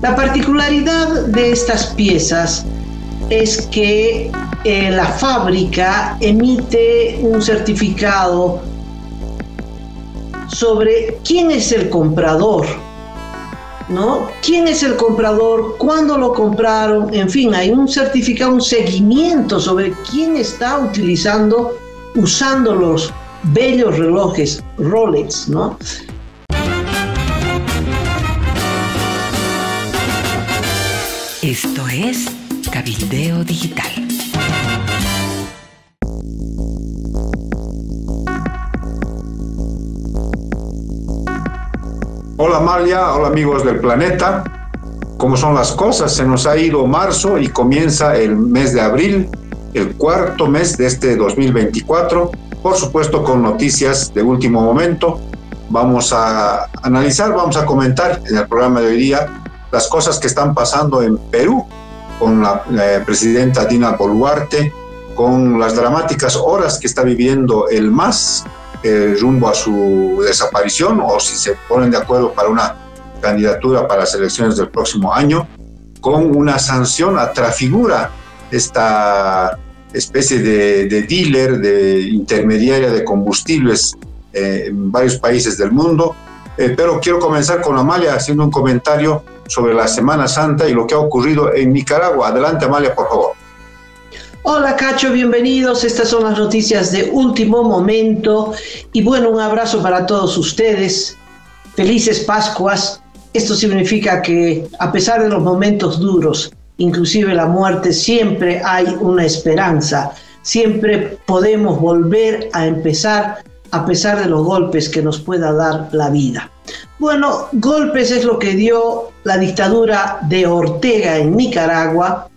La particularidad de estas piezas es que la fábrica emite un certificado sobre quién es el comprador, ¿no? ¿Quién es el comprador? ¿Cuándo lo compraron? En fin, hay un certificado, un seguimiento sobre quién está usando los bellos relojes Rolex, ¿no? Esto es Cabildeo Digital. Hola Amalia, hola amigos del planeta. ¿Cómo son las cosas? Se nos ha ido marzo y comienza el mes de abril, el cuarto mes de este 2024. Por supuesto con noticias de último momento. Vamos a analizar, vamos a comentar en el programa de hoy día las cosas que están pasando en Perú con la presidenta Dina Boluarte, con las dramáticas horas que está viviendo el MAS rumbo a su desaparición, o si se ponen de acuerdo para una candidatura para las elecciones del próximo año, con una sanción a Trafigura, esta especie de dealer, de intermediaria de combustibles en varios países del mundo. Pero quiero comenzar con Amalia haciendo un comentario sobre la Semana Santa y lo que ha ocurrido en Nicaragua. Adelante, Amalia, por favor. Hola, Cacho, bienvenidos. Estas son las noticias de último momento. Y bueno, un abrazo para todos ustedes. Felices Pascuas. Esto significa que a pesar de los momentos duros, inclusive la muerte, siempre hay una esperanza. Siempre podemos volver a empezar a pesar de los golpes que nos pueda dar la vida. Bueno, golpes es lo que dio la dictadura de Ortega en Nicaragua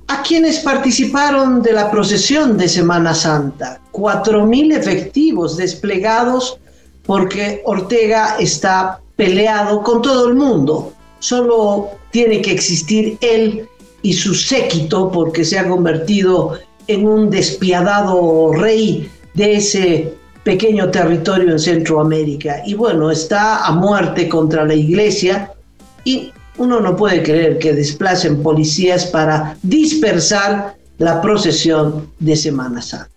a quienes participaron de la procesión de Semana Santa. 4.000 efectivos desplegados porque Ortega está peleado con todo el mundo. Solo tiene que existir él y su séquito porque se ha convertido en un despiadado rey de ese pequeño territorio en Centroamérica. Y bueno, está a muerte contra la iglesia y uno no puede creer que desplacen policías para dispersar la procesión de Semana Santa.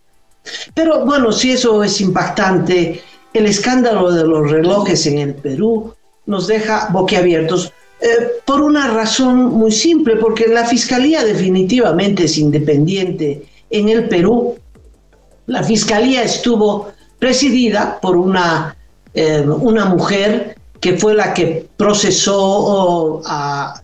Pero bueno, si eso es impactante, el escándalo de los relojes en el Perú nos deja boquiabiertos por una razón muy simple, porque la Fiscalía definitivamente es independiente en el Perú. La Fiscalía estuvo presidida por una mujer que fue la que procesó al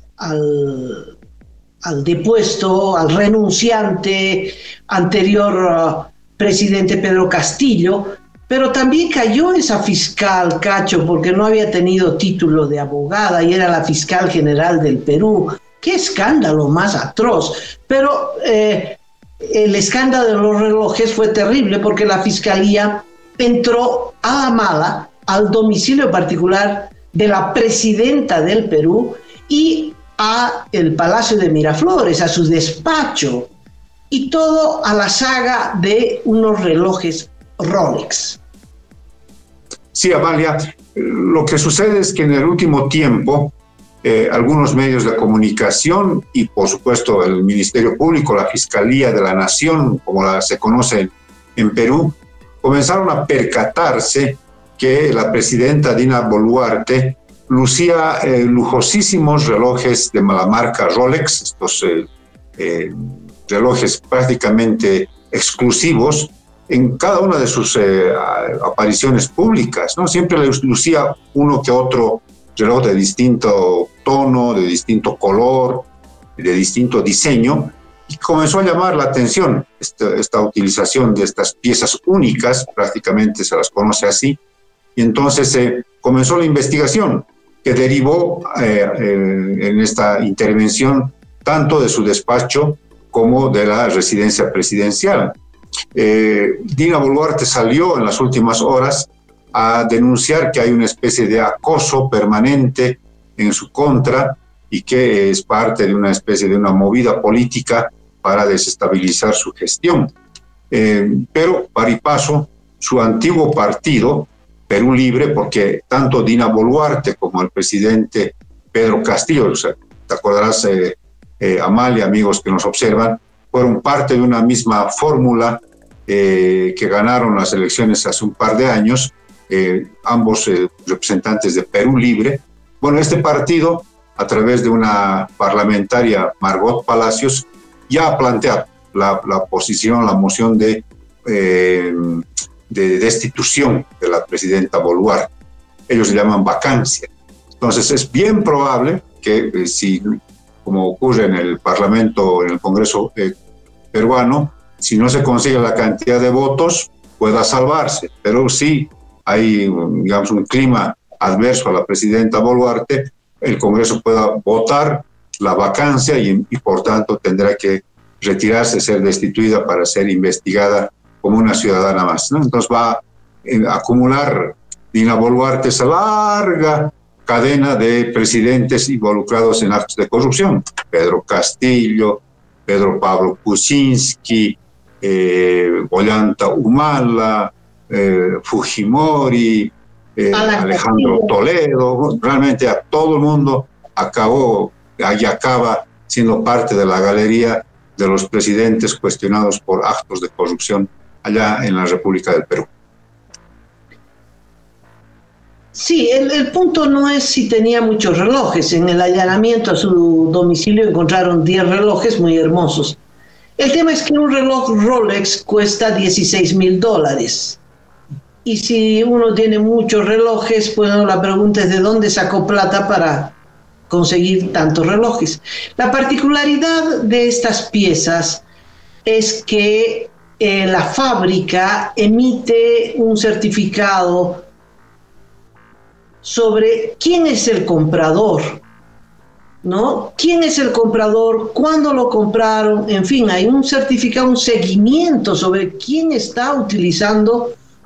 depuesto, al renunciante anterior presidente Pedro Castillo, pero también cayó esa fiscal, Cacho, porque no había tenido título de abogada y era la fiscal general del Perú. ¡Qué escándalo más atroz! Pero el escándalo de los relojes fue terrible porque la Fiscalía entró a la mala al domicilio particular de la presidenta del Perú y a el Palacio de Miraflores, a su despacho, y todo a la saga de unos relojes Rolex. Sí, Amalia, lo que sucede es que en el último tiempo algunos medios de comunicación y por supuesto el Ministerio Público, la Fiscalía de la Nación, como se conoce en Perú, comenzaron a percatarse que la presidenta Dina Boluarte lucía lujosísimos relojes de la marca Rolex, estos relojes prácticamente exclusivos en cada una de sus apariciones públicas, ¿no? Siempre le lucía uno que otro reloj de distinto tono, de distinto color, de distinto diseño, y comenzó a llamar la atención esta utilización de estas piezas únicas, prácticamente se las conoce así, y entonces comenzó la investigación que derivó en esta intervención tanto de su despacho como de la residencia presidencial. Dina Boluarte salió en las últimas horas a denunciar que hay una especie de acoso permanente en su contra y que es parte de una especie de una movida política para desestabilizar su gestión. Pero, para y paso, su antiguo partido, Perú Libre, porque tanto Dina Boluarte como el presidente Pedro Castillo. O sea, te acordarás, Amalia, amigos que nos observan, fueron parte de una misma fórmula que ganaron las elecciones hace un par de años, ambos representantes de Perú Libre. Bueno, este partido, a través de una parlamentaria, Margot Palacios, ya ha planteado la posición, la moción de destitución de la presidenta Boluarte. Ellos se llaman vacancia. Entonces es bien probable que si, como ocurre en el Parlamento, en el Congreso peruano, si no se consigue la cantidad de votos, pueda salvarse. Pero sí hay, digamos, un clima adverso a la presidenta Boluarte, el Congreso pueda votar la vacancia y por tanto tendrá que retirarse, ser destituida para ser investigada como una ciudadana más, ¿no? Entonces va a acumular Dina Boluarte esa larga cadena de presidentes involucrados en actos de corrupción. Pedro Castillo, Pedro Pablo Kuczynski, Ollanta Humala, Fujimori, Alejandro Toledo. Realmente a todo el mundo acaba siendo parte de la galería de los presidentes cuestionados por actos de corrupción allá en la República del Perú. Sí, el punto no es si tenía muchos relojes. En el allanamiento a su domicilio encontraron 10 relojes muy hermosos. El tema es que un reloj Rolex cuesta $16,000. Y si uno tiene muchos relojes, bueno, la pregunta es de dónde sacó plata para conseguir tantos relojes. La particularidad de estas piezas es que la fábrica emite un certificado sobre quién es el comprador, ¿no? ¿Quién es el comprador? ¿Cuándo lo compraron? En fin, hay un certificado, un seguimiento sobre quién está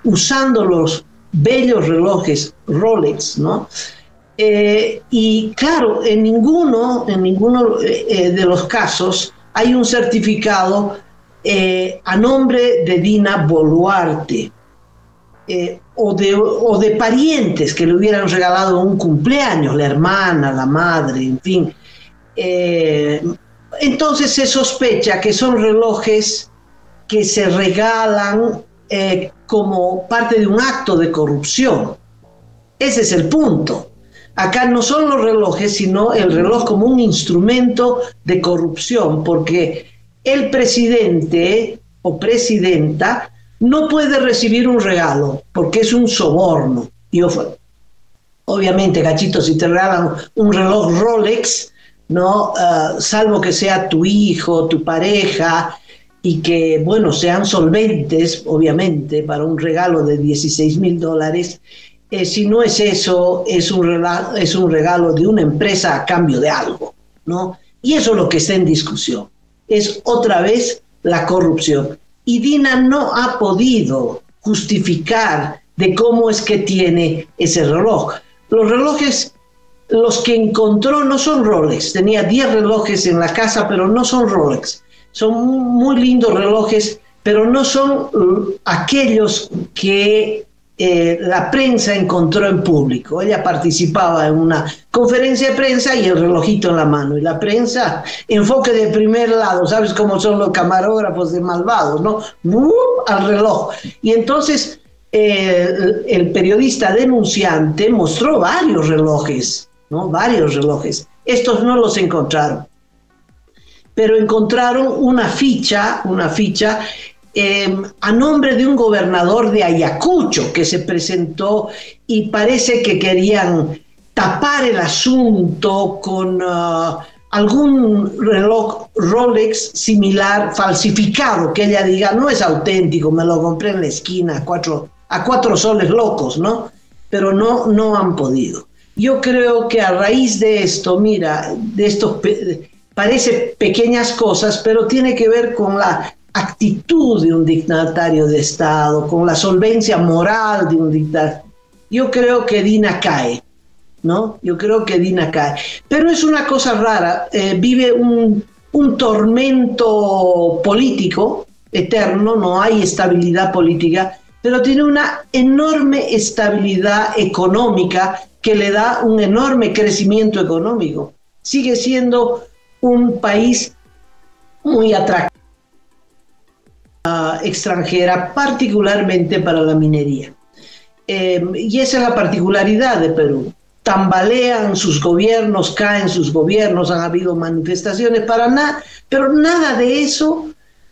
usando los bellos relojes Rolex, ¿no? Y claro, en ninguno de los casos hay un certificado a nombre de Dina Boluarte, o de parientes que le hubieran regalado un cumpleaños, la hermana, la madre, en fin. Entonces se sospecha que son relojes que se regalan como parte de un acto de corrupción. Ese es el punto. Acá no son los relojes, sino el reloj como un instrumento de corrupción, porque el presidente o presidenta no puede recibir un regalo, porque es un soborno. Obviamente, Cachito, si te regalan un reloj Rolex, ¿no? Salvo que sea tu hijo, tu pareja, y que, bueno, sean solventes, obviamente, para un regalo de $16,000, si no es eso, es un regalo de una empresa a cambio de algo, ¿no? Y eso es lo que está en discusión. Es otra vez la corrupción. Y Dina no ha podido justificar de cómo es que tiene ese reloj. Los relojes, los que encontró no son Rolex. Tenía 10 relojes en la casa, pero no son Rolex. Son muy lindos relojes, pero no son aquellos que la prensa encontró en público. Ella participaba en una conferencia de prensa y el relojito en la mano. Y la prensa, enfoque de primer lado, ¿sabes cómo son los camarógrafos de malvados, no? Al reloj. Y entonces el periodista denunciante mostró varios relojes, ¿no? Varios relojes. Estos no los encontraron. Pero encontraron una ficha a nombre de un gobernador de Ayacucho que se presentó y parece que querían tapar el asunto con algún reloj Rolex similar, falsificado, que ella diga, no es auténtico, me lo compré en la esquina a 4 soles locos, ¿no? Pero no han podido. Yo creo que a raíz de esto, mira, de estos parece pequeñas cosas, pero tiene que ver con la actitud de un dignatario de Estado, con la solvencia moral de un dignatario. Yo creo que Dina cae, ¿no? Yo creo que Dina cae. Pero es una cosa rara, vive un tormento político eterno, no hay estabilidad política, pero tiene una enorme estabilidad económica que le da un enorme crecimiento económico. Sigue siendo un país muy atractivo extranjera, particularmente para la minería. Y esa es la particularidad de Perú. Tambalean sus gobiernos, caen sus gobiernos, han habido manifestaciones para nada, pero nada de eso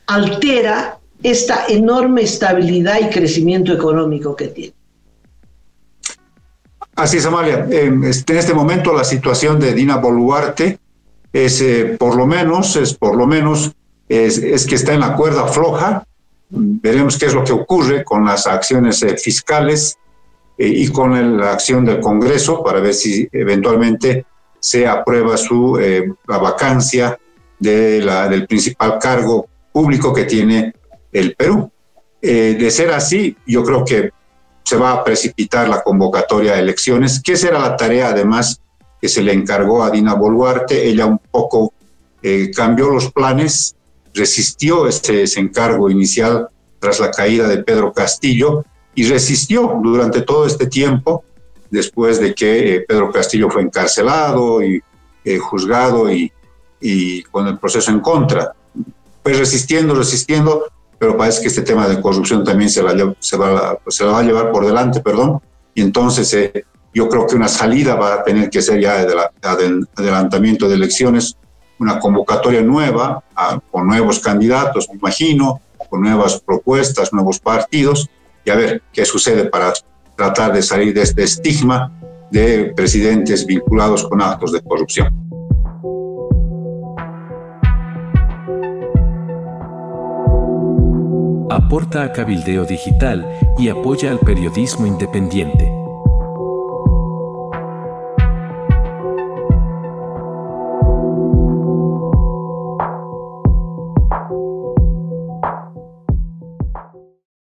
altera esta enorme estabilidad y crecimiento económico que tiene. Así es, Amalia. En este momento la situación de Dina Boluarte es por lo menos que está en la cuerda floja. Veremos qué es lo que ocurre con las acciones fiscales y con la acción del Congreso para ver si eventualmente se aprueba la vacancia del principal cargo público que tiene el Perú. De ser así, yo creo que se va a precipitar la convocatoria de elecciones, que será la tarea además que se le encargó a Dina Boluarte. Ella un poco cambió los planes, resistió ese encargo inicial tras la caída de Pedro Castillo y resistió durante todo este tiempo, después de que Pedro Castillo fue encarcelado y juzgado y con el proceso en contra. Pues resistiendo, pero parece que este tema de corrupción también se la va a llevar por delante, y entonces yo creo que una salida va a tener que ser ya de adelantamiento de elecciones, una convocatoria nueva, con nuevos candidatos, me imagino, con nuevas propuestas, nuevos partidos, y a ver qué sucede para tratar de salir de este estigma de presidentes vinculados con actos de corrupción. Aporta a Cabildeo Digital y apoya al periodismo independiente.